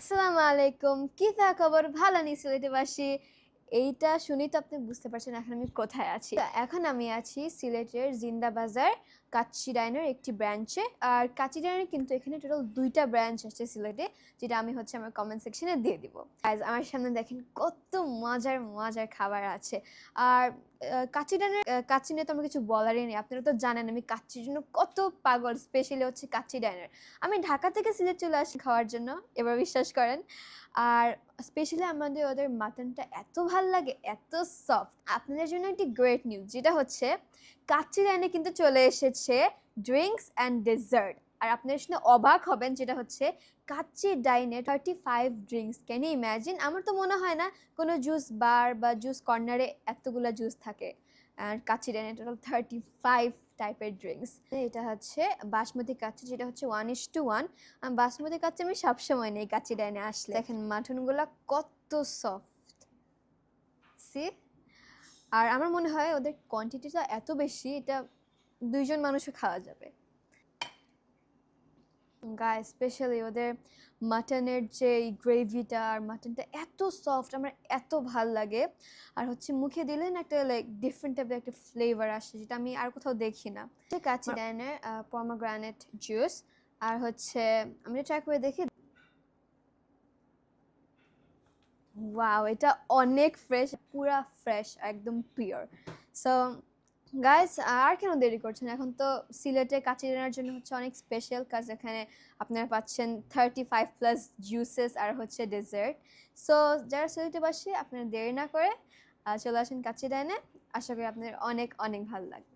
আসসালামু আলাইকুম, কি খবর? ভালো নি সিলেটবাসী? এইটা শুনেই তো আপনি বুঝতে পারছেন এখন আমি কোথায় আছি। এখন আমি আছি সিলেটের জিন্দা বাজার কাচ্চি ডাইনের একটি ব্রাঞ্চে। আর কাচ্চি ডাইনের কিন্তু এখানে টোটাল ২টা ব্রাঞ্চ আছে সিলেটে, যেটা আমি হচ্ছে আমার কমেন্ট সেকশনে দিয়ে দিব। গাইস, আমার সামনে দেখেন কত মজার মজার খাবার আছে। আর কাচ্চি ডাইনের কাচ্চি নিয়ে তো আমার কিছু বলারই নেই। আপনারা তো জানেন আমি কাচ্চির জন্য কত পাগল, স্পেশালি হচ্ছে কাচ্চি ডাইনের। আমি ঢাকা থেকে সিলেট চলে আসি খাওয়ার জন্য, এবার বিশ্বাস করেন। আর স্পেশালি আমাদের ওদের মাটনটা এত ভাল লাগে, এত সফট। আপনাদের জন্য একটি গ্রেট নিউজ, যেটা হচ্ছে কাচ্চি ডাইনে কিন্তু চলে এসেছে ড্রিঙ্কস অ্যান্ড ডেজার্ট। আর আপনারা শুনে অবাক হবেন, যেটা হচ্ছে কাচ্চি ডাইনে 35 ড্রিঙ্কস। Can you imagine? আমার তো মনে হয় না কোনো জুস বার বা জুস কর্নারে এতগুলা জুস থাকে। আর কাচ্চি ডাইনে টোটাল 35 টাইপের ড্রিঙ্কস। এটা হচ্ছে বাসমতি কাচ্চি, যেটা হচ্ছে 1:1। বাসমতি কাচ্চি আমি সবসময় নেই কাচ্চি ডাইনে আসলে। দেখেন মাটনগুলা কত সফট, সি। আর আমার মনে হয় ওদের কোয়ান্টিটিটা এত বেশি, এটা 2জন মানুষও খাওয়া যাবে। গায়ে স্পেশালি ওদের মাটনের যে গ্রেভিটা আর মাটনটা এত সফট, আমার এত ভাল লাগে। আর হচ্ছে মুখে দিলে না একটা লাইক ডিফারেন্ট টাইপের একটা ফ্লেভার আসে, যেটা আমি আর কোথাও দেখি না। Kacchi ডাইনের pomegranate juice. আর হচ্ছে আমি ট্রাই করে দেখি। ওয়াও, এটা অনেক ফ্রেশ, পুরা ফ্রেশ, একদম পিওর। সো গাইস, আর কেন দেরি করছেন? এখন তো সিলেটে কাচ্চি ডাইনের জন্য হচ্ছে অনেক স্পেশাল কাজ। এখানে আপনারা পাচ্ছেন 35 প্লাস জুসেস আর হচ্ছে ডেজার্ট। সো যারা সিলেটে বাসী, আপনারা দেরি না করে চলে আসেন কাচ্চি ডাইনে। আশা করি আপনাদের অনেক অনেক ভালো লাগবে।